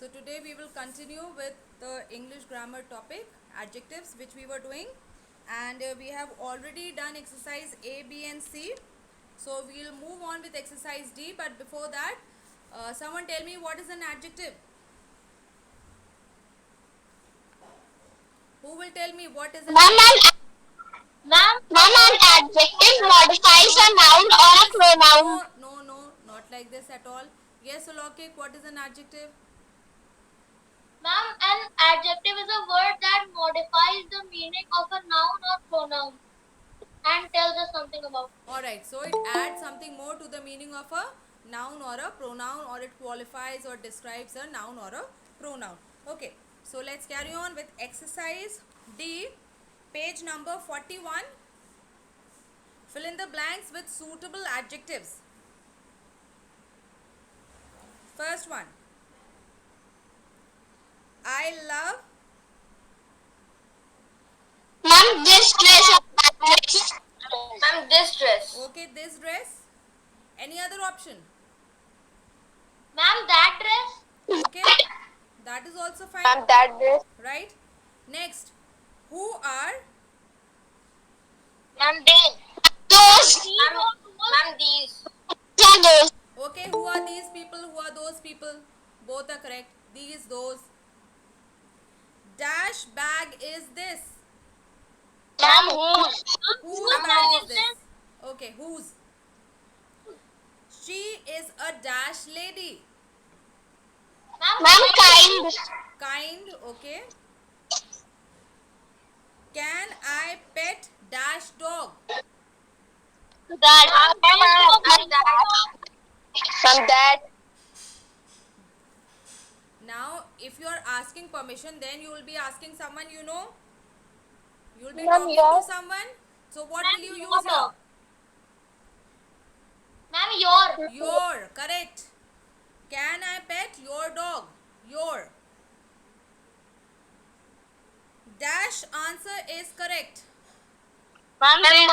So today we will continue with the English grammar topic, adjectives, which we were doing, and we have already done exercise A, B and C. So we will move on with exercise D, but before that, someone tell me what is an adjective? Who will tell me what is an adjective? Ma'am, an adjective modifies a noun or a pronoun. No, not like this at all. Yes, Alokik, what is an adjective? Ma'am, an adjective is a word that modifies the meaning of a noun or pronoun and tells us something about it. Alright, so it adds something more to the meaning of a noun or a pronoun, or it qualifies or describes a noun or a pronoun. Okay, so let's carry on with exercise D, page number 41. Fill in the blanks with suitable adjectives. First one, I love. Ma'am, this dress or that dress. Ma'am, this dress. Okay, this dress. Any other option? Ma'am, that dress. Okay, that is also fine. Ma'am, that dress. Right? Next, who are? Ma'am, they. Those. Ma'am, these. Those. Okay, who are these people? Who are those people? Both are correct. These, those. Dash bag is this. Ma'am, whose. Whose bag is this? Okay, whose? She is a dash lady. Ma'am, kind. Kind, okay. Can I pet dash dog? That. Ma'am, that. Now, if you are asking permission, then you will be asking someone you know. You will be Ma'am, talking your. to someone. So, what will you use here? Ma'am, your. Your, correct. Can I pet your dog? Your. Dash answer is correct. Ma'am, mine.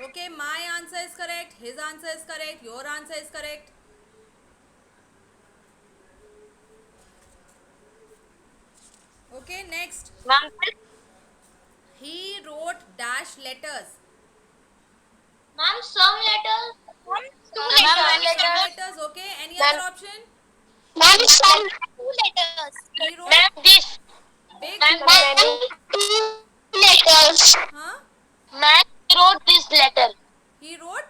Okay, my answer is correct. His answer is correct. Your answer is correct. Okay, next. Ma'am, He wrote dash letters. Ma'am, some letters. Two Some letters. letters, okay. Any other option? ma'am, some. Two letters. He wrote Ma'am, this. big. Ma'am, two letters. Huh? Ma'am, he wrote this letter. He wrote.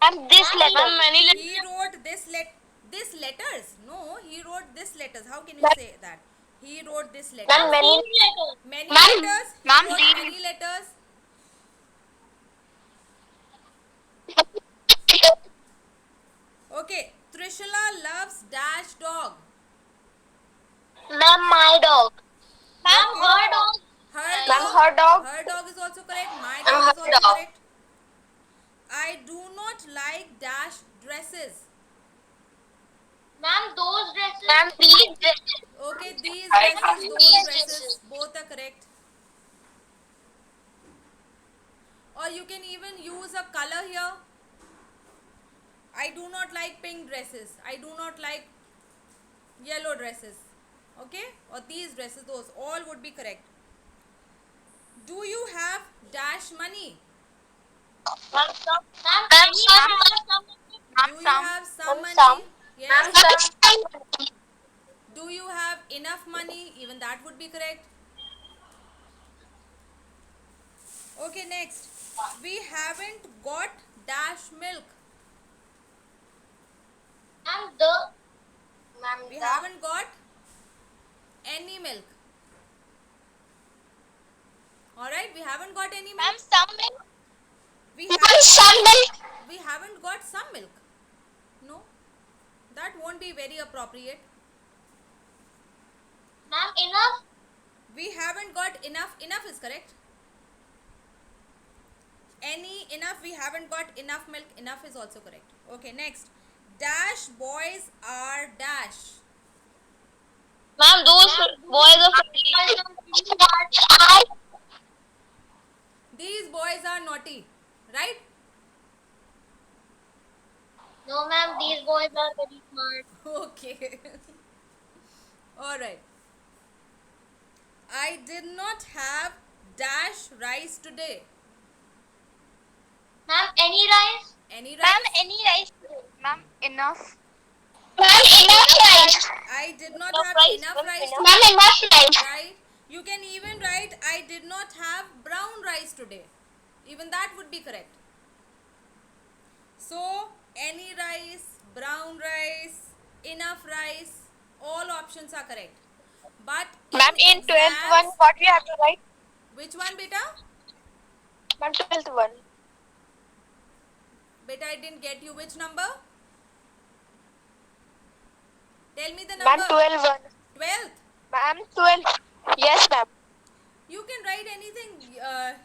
Ma'am, this letter. Ma'am, many letters. He wrote this letters. No, he wrote this letters. How can you say that? He wrote this letters. Ma'am, many. letters. Many Ma'am, letters. He ma'am, wrote these- many letters. Okay. Trishula loves dash dog. Ma'am, my dog. Ma'am, her dog. Her Ma'am, dog. her dog. Her dog is also correct. My Ma'am, dog is her also dog. correct. I do not like dash dresses. Ma'am, those dresses. Ma'am, these dresses. Okay, these I dresses, got those these dresses, dresses. both are correct. Or you can even use a color here. I do not like pink dresses. I do not like yellow dresses. Okay? Or these dresses, those all would be correct. Do you have dash money? Ma'am, some. Ma'am, Ma'am, any some. Do you some. have some money? Some. Yes. Ma'am, some. Do you have enough money? Even that would be correct. Okay, next. We haven't got dash milk. Ma'am, the. Ma'am, We haven't got any milk. Alright, we haven't got any milk. some. We, Ma'am, have, some milk. we haven't got some milk. No, that won't be very appropriate. Ma'am, enough. We haven't got enough. Enough is correct. Any enough, we haven't got enough milk. Enough is also correct. Okay, next. Dash boys are dash. Ma'am, those boys are. These boys are naughty, right? No, ma'am, these boys are very smart. Okay. All right. I did not have dash rice today. Ma'am, any rice? Any Ma'am, rice? any rice? Ma'am, enough. Ma'am, enough rice. I did not Enough have rice, enough ma'am, rice enough. Ma'am, today. enough rice. Right? You can even write I did not have brown rice today. Even that would be correct. So, any rice, brown rice, enough rice, all options are correct. But Ma'am, in 12th one, exams, what we have to write? which one beta? Ma'am, 12th one. Beta, I didn't get you. Which number? Tell me the Ma'am, number. 12th one. 12th. Ma'am, 12th. Yes, ma'am. You can write anything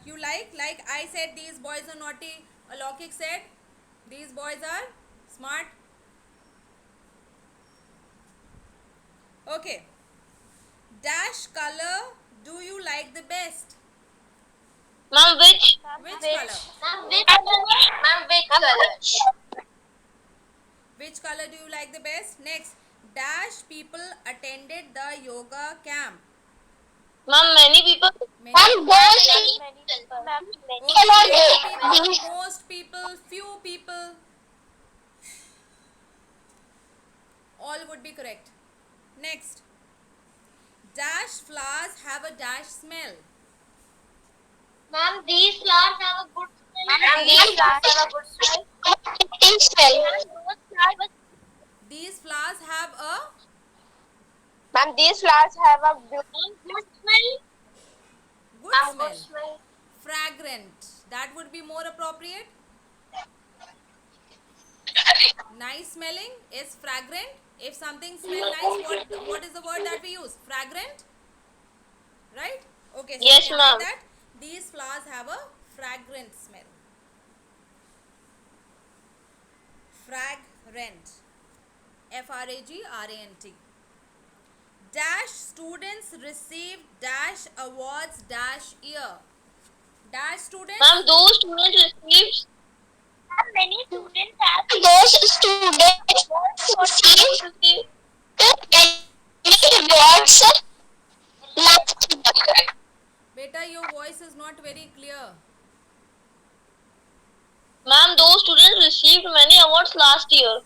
you like. Like I said, these boys are naughty. Alokik said, these boys are smart. Okay. Dash color do you like the best? Ma'am, which? Which color? Ma'am, which color? Ma'am, which color? Which color do you like the best? Next. Dash people attended the yoga camp. Ma'am, many people. Many. Ma'am, most Many people. Ma'am, many. Okay, cannot many do people, most people, few people. All would be correct. Next. Dash flowers have a dash smell. Ma'am, these flowers have a good smell. Ma'am, these flowers have a good smell. accepting smell. These flowers have a Ma'am, these flowers have a beautiful. Good smell. good smell. smell. Fragrant. That would be more appropriate. Nice smelling is fragrant. If something smells nice, what is the word that we use? Fragrant? Right? Okay, so Yes, we can write ma'am. that these flowers have a fragrant smell. Fragrant. Fragrant. Dash students received dash awards dash year. Dash students. Ma'am, those students received. Ma'am, many students have Those students received any awards last year. Beta, your voice is not very clear. Ma'am, those students received many awards last year.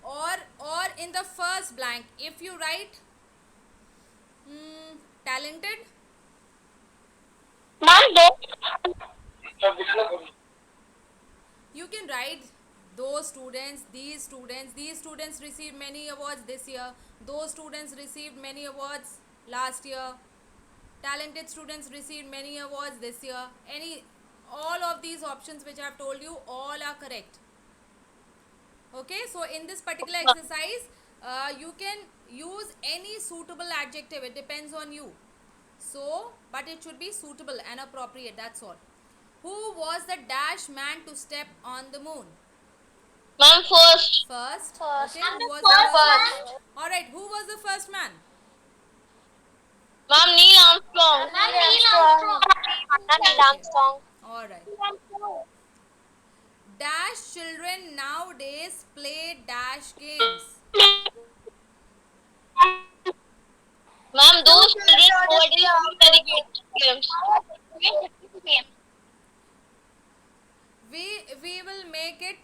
Or in the first blank, if you write talented, Ma'am, you can write those students, these students received many awards this year, those students received many awards last year, talented students received many awards this year. All of these options which I have told you, all are correct. Okay, so in this particular exercise, you can use any suitable adjective. It depends on you. So, but it should be suitable and appropriate. That's all. Who was the dash man to step on the moon? Ma'am, first. First. First. Okay, I'm who the was first the man. All right. Who was the first man? Ma'am, Neil Armstrong. Ma'am, Neil Armstrong. Neil Armstrong. All right. Dash children nowadays play dash games. Ma'am, those children nowadays play many games. We will make it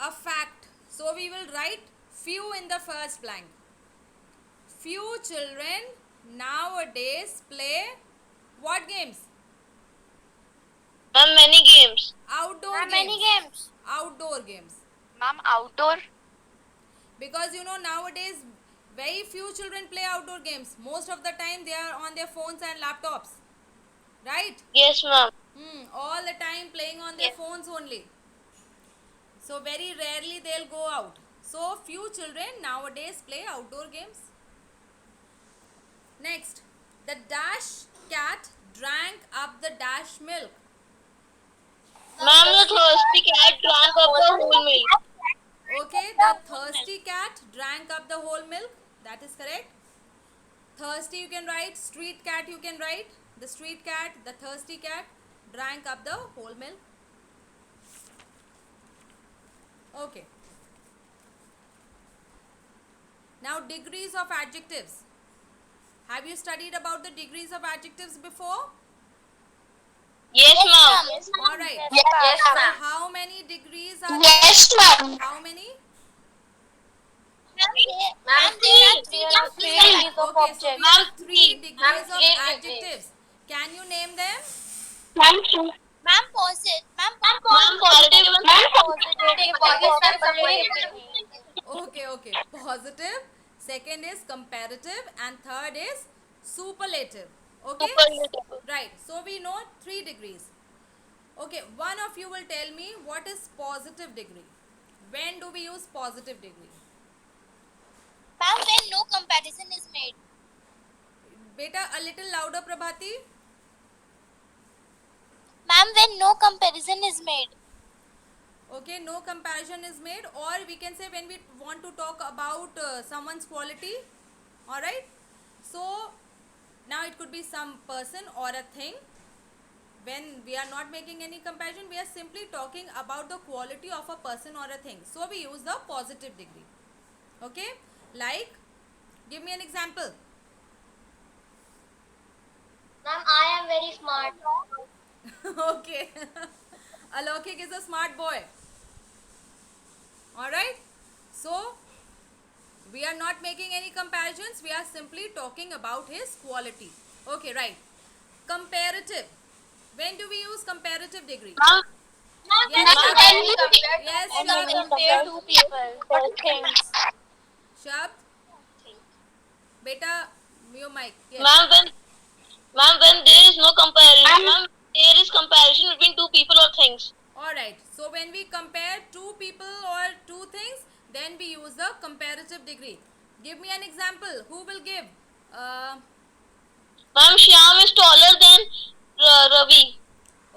a fact. So we will write few in the first blank. Few children nowadays play what games? Ma'am, many games. Outdoor Ma'am, games. many games. Outdoor games. Ma'am, outdoor. Because nowadays very few children play outdoor games. Most of the time they are on their phones and laptops. Right? Yes, ma'am. All the time playing on their Yes. phones only. So very rarely they'll go out. So few children nowadays play outdoor games. Next, the dash cat drank up the dash milk. Ma'am, the thirsty cat drank up the whole milk. Okay, the thirsty cat drank up the whole milk. That is correct. Thirsty you can write, street cat you can write. The street cat, the thirsty cat drank up the whole milk. Okay. Now degrees of adjectives. Have you studied about the degrees of adjectives before? Yes, ma'am. Yes, All right. Yes, So ma'am. how many degrees are Yes, there? ma'am. How many? Ma'am, there are three degrees of Okay, so we objects. have three Ma'am, degrees of three degrees. adjectives. Can you name them? Ma'am, true. Ma'am, positive. Ma'am, Ma'am, positive and Ma'am, positive. Okay, okay. Positive. Second is comparative, and third is superlative. Okay. superlative. Right. So we know three degrees. Okay. One of you will tell me what is positive degree. When do we use positive degree? Ma'am, when no comparison is made. Beta, a little louder, Prabhati. Ma'am, when no comparison is made. Okay, no comparison is made, or we can say when we want to talk about someone's quality. All right. So now it could be some person or a thing. When we are not making any comparison, we are simply talking about the quality of a person or a thing. So we use the positive degree. Okay. Like, give me an example. Ma'am, I am very smart. Okay. Alokik is a smart boy. Alright. So, we are not making any comparisons. We are simply talking about his quality. Okay, right. Comparative. When do we use comparative degree? Ma'am, Yes, Ma'am, Shabd. when we Yes, When we Shabd. compare two people or things. Shabd. Beta, your mic. Yes. ma'am, when there is no comparison, ma'am, there is comparison between two people or things. Alright. So, when we compare two people or two things, then we use the comparative degree. Give me an example. Who will give? Ma'am, Shyam is taller than Ravi.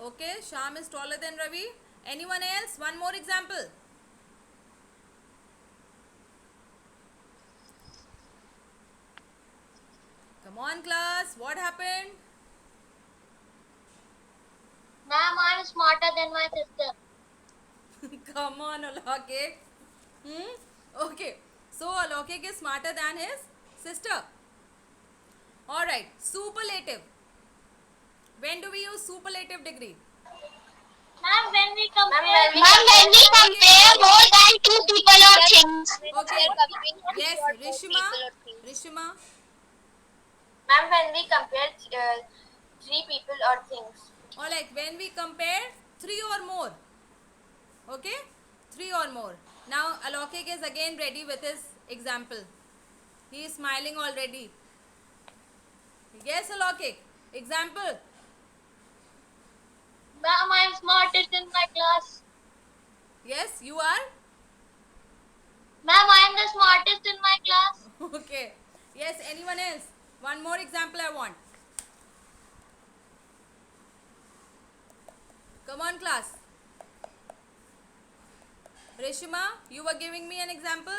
Okay, Sham is taller than Ravi. Anyone else? One more example. Come on, class. What happened? Ma'am, I am smarter than my sister. Come on, Alokik. Okay. So, Alokik is smarter than his sister. Alright. Superlative. When do we use superlative degree? Ma'am, when we compare. Ma'am, when we compare more than two people or things. Okay. Yes, Rishima. Rishima. Ma'am, when we compare three people or things. Or like when we compare three or more. Okay? Three or more. Now Alokik is again ready with his example. He is smiling already. Yes, Alokik. Example. Ma'am, I am smartest in my class. Yes, you are? Ma'am, I am the smartest in my class. Okay. Yes, anyone else? One more example I want. Come on, class. Rishima, you were giving me an example?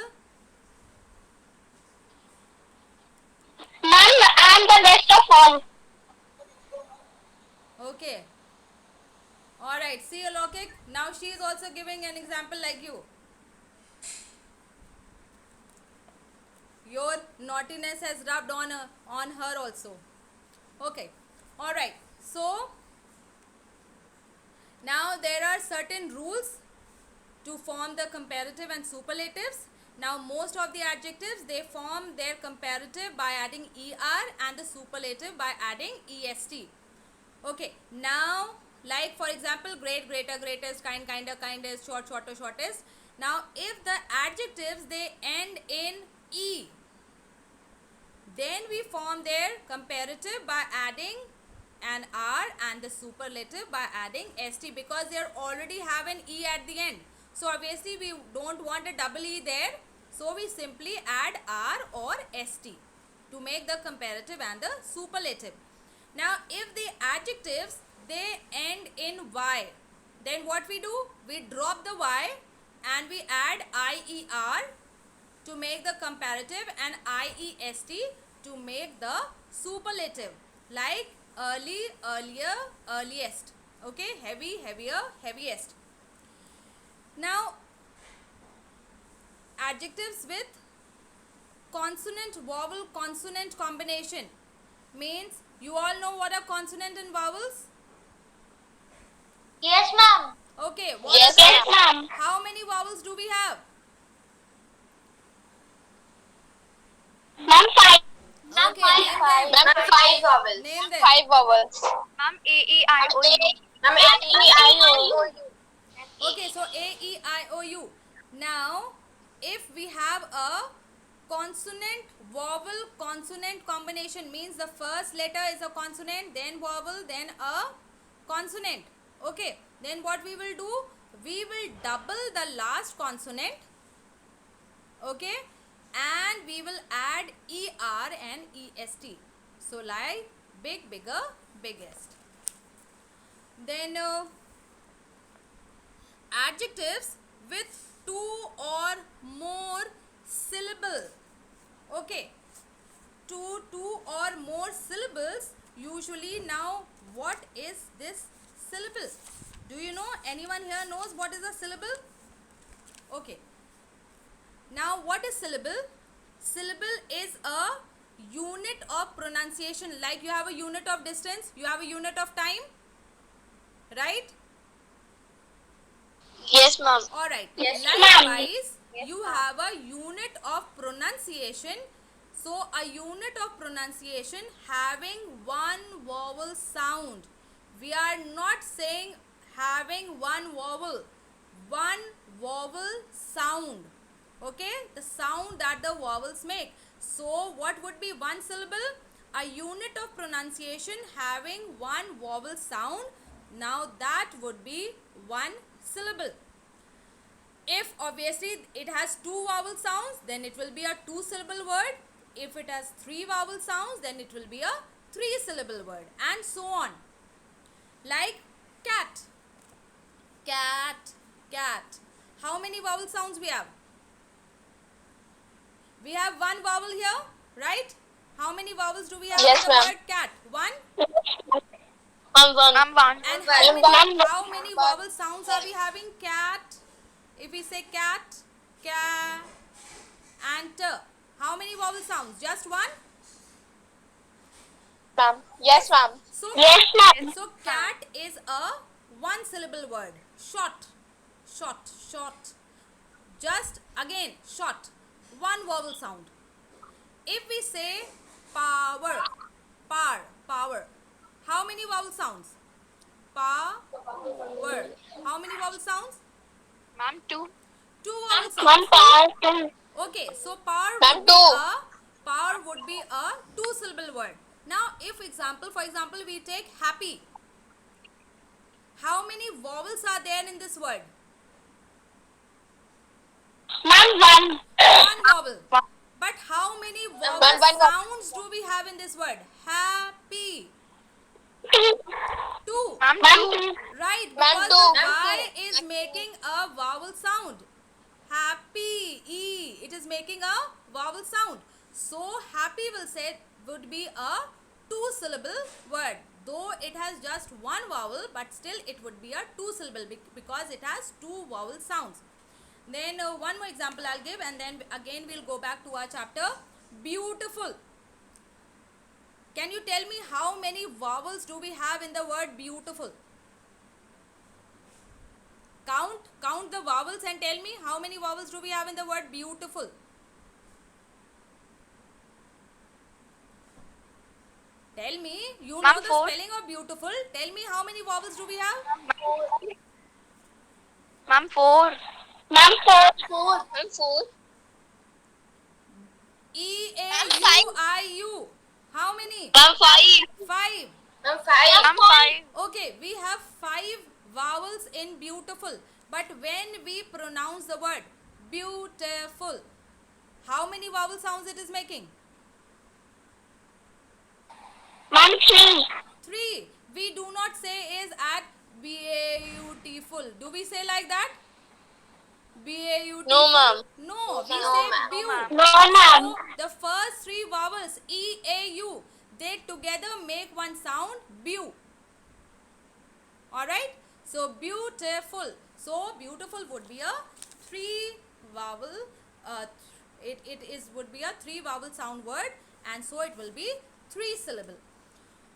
Ma'am, I'm the best of all. Okay. Alright, see Alokik. Now she is also giving an example like you. Your naughtiness has rubbed on her also. Okay. Alright. So, now there are certain rules to form the comparative and superlatives. Now most of the adjectives, they form their comparative by adding ER and the superlative by adding EST. Okay, now like for example great, greater, greatest, kind, kinder, kindest, short, shorter, shortest. Now if the adjectives they end in E, then we form their comparative by adding an R and the superlative by adding ST, because they already have an E at the end. So obviously we don't want a double E there. So we simply add R or ST to make the comparative and the superlative. Now if the adjectives they end in Y, then what we do? We drop the Y and we add IER to make the comparative and IEST to make the superlative, like early, earlier, earliest. Okay, heavy, heavier, heaviest. Now adjectives with consonant vowel consonant combination means you all know what are consonant and vowels. Yes, ma'am. Okay, what Yes, are yes, the- ma'am. how many vowels do we have? Ma'am, five. Ma'am, Okay, five. name them. Ma'am, five vowels. Name them. Five vowels. Ma'am, A, E, I, O, U. Ma'am, A-E-I-O. Okay, so A, E, I, O, U. Now, if we have a consonant vowel consonant combination means the first letter is a consonant, then vowel, then a consonant. Okay, then what we will do? We will double the last consonant. Okay, and we will add ER and EST. So, like big, bigger, biggest. Then adjectives with two or more syllable. Okay, two or more syllables. Usually, now what is this syllable? Do you know? Anyone here knows what is a syllable? Okay, now what is syllable? Syllable is a unit of pronunciation. Like you have a unit of distance, you have a unit of time, right? Yes, ma'am. Alright, Yes, likewise, you have a unit of pronunciation. So, a unit of pronunciation having one vowel sound. We are not saying having one vowel sound. Okay, the sound that the vowels make. So, what would be one syllable? A unit of pronunciation having one vowel sound. Now, that would be one syllable. If obviously it has two vowel sounds, then it will be a two syllable word. If it has three vowel sounds, then it will be a three syllable word, and so on. Like cat, cat, cat. How many vowel sounds we have? We have one vowel here, right? How many vowels do we have Yes, in the ma'am. word cat? One. One. Ma'am, one. And One. how many vowel sounds are we having? Cat. If we say cat, ca, and t. How many vowel sounds? Just one? Ma'am. Yes, ma'am. So, Yes, ma'am. so cat is a one syllable word. Short, short, short. Just again, short. One vowel sound. If we say power, power. How many vowel sounds? Power. How many vowel sounds? Ma'am, two. Two vowel sounds. Ma'am, power. Okay, so power Ma'am, would be a two syllable word. Now, if for example, we take happy. How many vowels are there in this word? Ma'am, one. One vowel. One. But how many vowel One vowel. sounds do we have in this word? Happy. Two. Ma'am, Ma'am, two. two. Right, Ma'am, because two. the Ma'am, Y two. is making a vowel sound. Happy, E. It is making a vowel sound. So, happy would be a two syllable word. Though it has just one vowel, but still it would be a two syllable because it has two vowel sounds. Then one more example I'll give, and then again we'll go back to our chapter. Beautiful. Can you tell me how many vowels do we have in the word beautiful? Count the vowels and tell me how many vowels do we have in the word beautiful? Tell me, you Ma'am, know the four. spelling of beautiful. Tell me how many vowels do we have? Ma'am, four. Ma'am, four. Ma'am, four. E-A-U-I-U. How many? Ma'am, five. Five. Ma'am, five. Ma'am, five. Okay, we have five vowels in beautiful. But when we pronounce the word beautiful, how many vowel sounds it is making? Ma'am, three. Three. We do not say is at beautiful. Do we say like that? Beautiful. No, ma'am. No, we No, say ma'am. beau. No, ma'am. So the first three vowels E-A-U, they together make one sound beau. Alright? So beautiful. So beautiful would be a three vowel would be a 3 vowel sound word, and so it will be 3 syllable.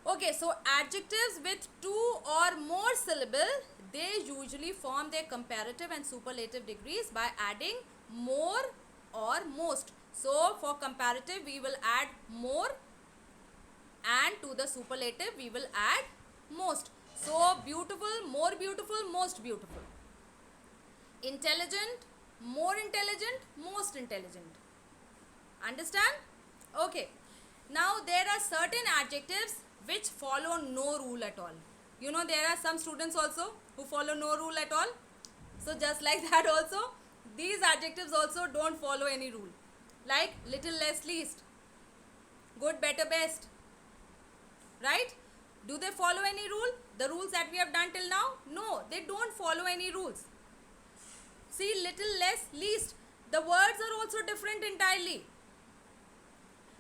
Okay, so adjectives with 2 or more syllable, they usually form their comparative and superlative degrees by adding more or most. So for comparative we will add more, and to the superlative we will add most. So beautiful, more beautiful, most beautiful. Intelligent, more intelligent, most intelligent. Understand? Okay. Now there are certain adjectives which follow no rule at all. You know, there are some students also who follow no rule at all. So just like that also, these adjectives also don't follow any rule. Like little, less, least, good, better, best. Right? Do they follow any rule? The rules that we have done till now? No, they don't follow any rules. See, little, less, least. The words are also different entirely.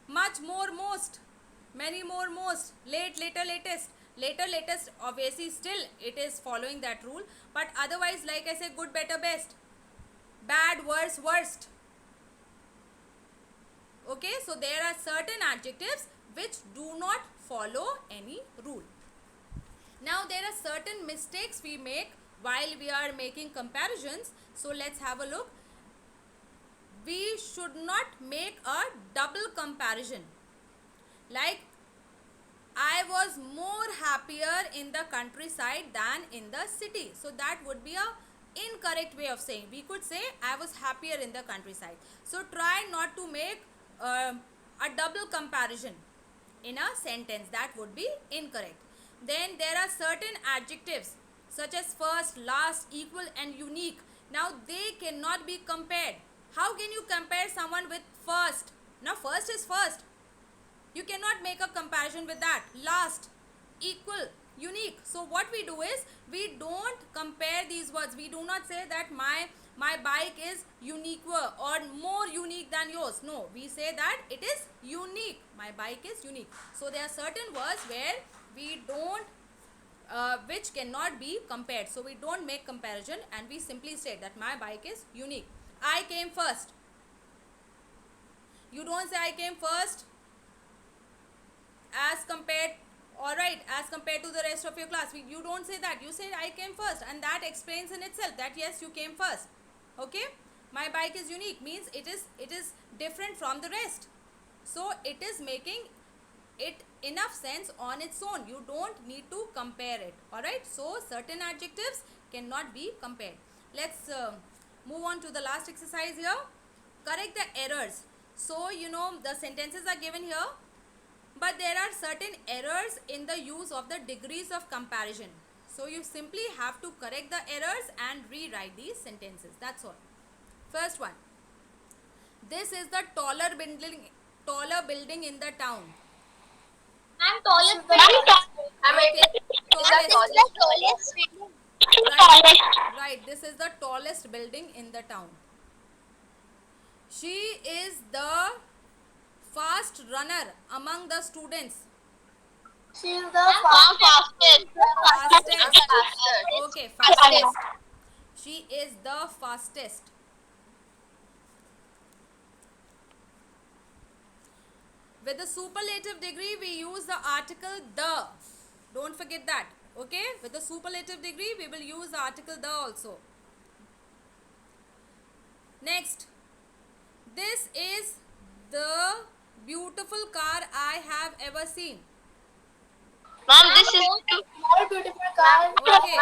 Much, more, most. Many, more, most. Late, later, latest. Later, latest, obviously still it is following that rule. But otherwise, like I said, good, better, best. Bad, worse, worst. Okay, so there are certain adjectives which do not follow any rule. Now there are certain mistakes we make while we are making comparisons. So let's have a look. We should not make a double comparison. Like, I was more happier in the countryside than in the city. So that would be a incorrect way of saying. We could say I was happier in the countryside. So try not to make a double comparison in a sentence. That would be incorrect. Then there are certain adjectives such as first, last, equal and unique. Now they cannot be compared. How can you compare someone with first? Now first is first. You cannot make a comparison with that. Last, equal, unique. So what we do is, we don't compare these words. We do not say that my bike is uniquer or more unique than yours. No, we say that it is unique. My bike is unique. So there are certain words where we don't, which cannot be compared. So we don't make comparison and we simply say that my bike is unique. I came first. You don't say I came first as compared, alright, as compared to the rest of your class. You don't say that. You say I came first, and that explains in itself that yes, you came first. Okay, my bike is unique means it is different from the rest. So it is making it enough sense on its own. You don't need to compare it. Alright, so certain adjectives cannot be compared. Let's move on to the last exercise here. Correct the errors. So you know the sentences are given here, but there are certain errors in the use of the degrees of comparison. So you simply have to correct the errors and rewrite these sentences. That's all. First one. This is the taller building in the town. I'm tallest. Okay. Tallest. Right. This is the tallest building in the town. She is the fast runner among the students. She is the fastest. Fastest. Okay, fastest. She is the fastest. With the superlative degree, we use the article the. Don't forget that. Okay? With the superlative degree, we will use the article the also. Next. This is the beautiful car I have ever seen. Ma'am, this is More beautiful car. Okay.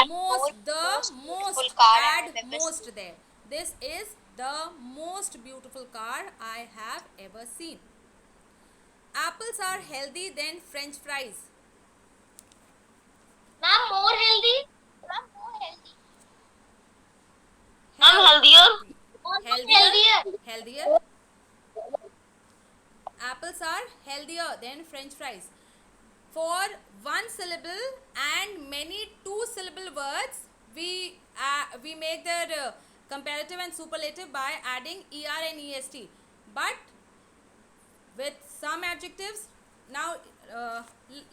Most, add most there. This is the most beautiful car I have ever seen. Apples are healthy than French fries. Ma'am, more healthy. ma'am healthier. Healthier. Apples are healthier than French fries. For one syllable and many two-syllable words, we make their comparative and superlative by adding er and est. But with some adjectives, now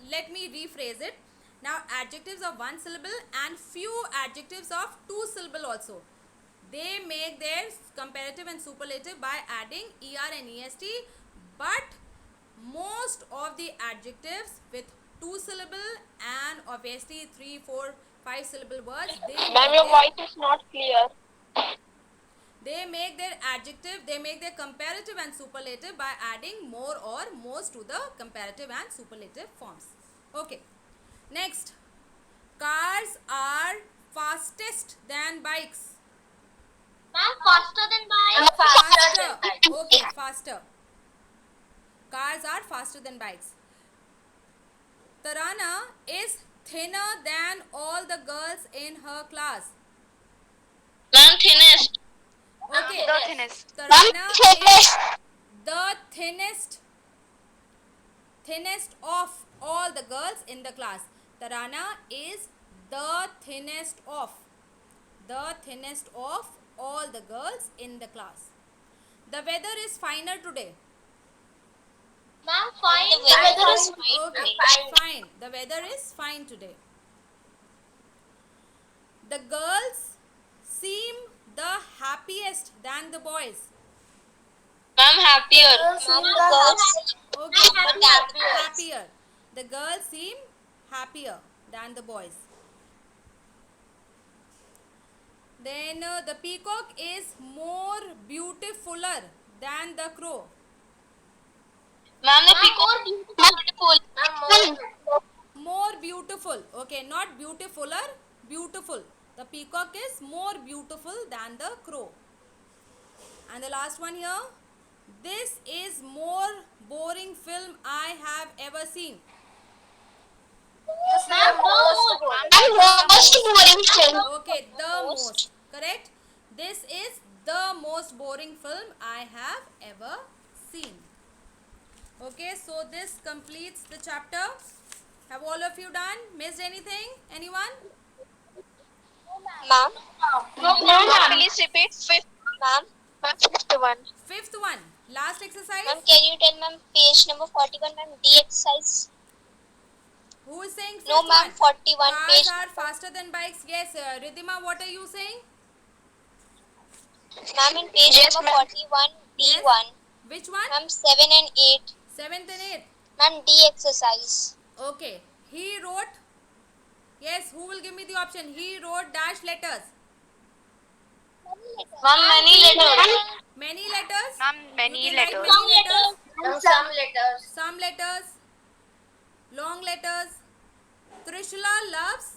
let me rephrase it. Now adjectives of one syllable and few adjectives of two syllable also. They make their comparative and superlative by adding er and est, but most of the adjectives with 2 syllable and obviously 3, 4, 5 syllable words, Ma'am, your voice is not clear. they make their adjective, they make their comparative and superlative by adding more or most to the comparative and superlative forms. Okay. Next, cars are fastest than bikes. Ma'am, faster than bikes. Faster. Okay, faster. Cars are faster than bikes. Tarana is thinner than all the girls in her class. Ma'am, thinnest. Okay. The thinnest. Tarana is the thinnest of all the girls in the class. Tarana is the thinnest of all the girls in the class. The weather is finer today. Ma'am, fine. The weather is fine. Okay, fine. The weather is fine today. The girls seem the happiest than the boys. Ma'am, happier. Ma'am, girls. Okay, Happier. happier. The girls seem happier than the boys. Then the peacock is more beautifuler than the crow. Ma'am, the peacock is beautiful. More beautiful. Okay, not beautifuler, beautiful. The peacock is more beautiful than the crow. And the last one here. This is more boring film I have ever seen. Ma'am, And most boring film. Okay, the most. Correct. This is the most boring film I have ever seen. Okay, so this completes the chapter. Have all of you done? Missed anything? Anyone? Ma'am. Ma'am, please repeat fifth. Ma'am. Ma'am, fifth one. Fifth one. Last exercise. Ma'am, can you tell ma'am page number 41, ma'am, D exercise? Who is saying fifth No, ma'am, one? 41 Cars page. are faster than bikes. Yes, Ridhima, what are you saying? Ma'am, in page number 41, D1. Which one? Ma'am, 7 and 8. 7th and 8th. Ma'am, D exercise. Okay. He wrote. Yes, who will give me the option? He wrote dash letters. Ma'am, many letters. Many letters. Ma'am, You many can write letters. many letters. some letters. Some letters. Long letters. Trishula loves.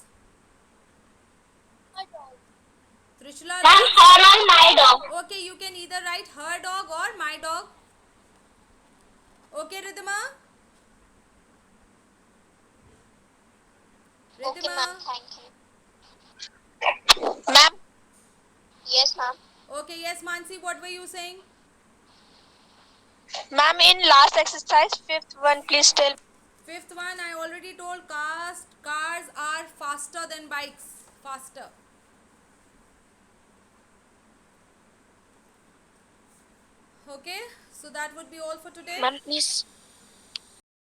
Trishula Ma'am, loves. her or my dog. Okay, you can either write her dog or my dog. Okay, Ridhima? Okay, ma'am, Ridhima? thank you. Ma'am? Yes, ma'am. Okay, yes, Mansi, what were you saying? Ma'am, in last exercise, fifth one, please tell. Fifth one, I already told cars are faster than bikes. Faster. Okay, so that would be all for today. Ma'am, please.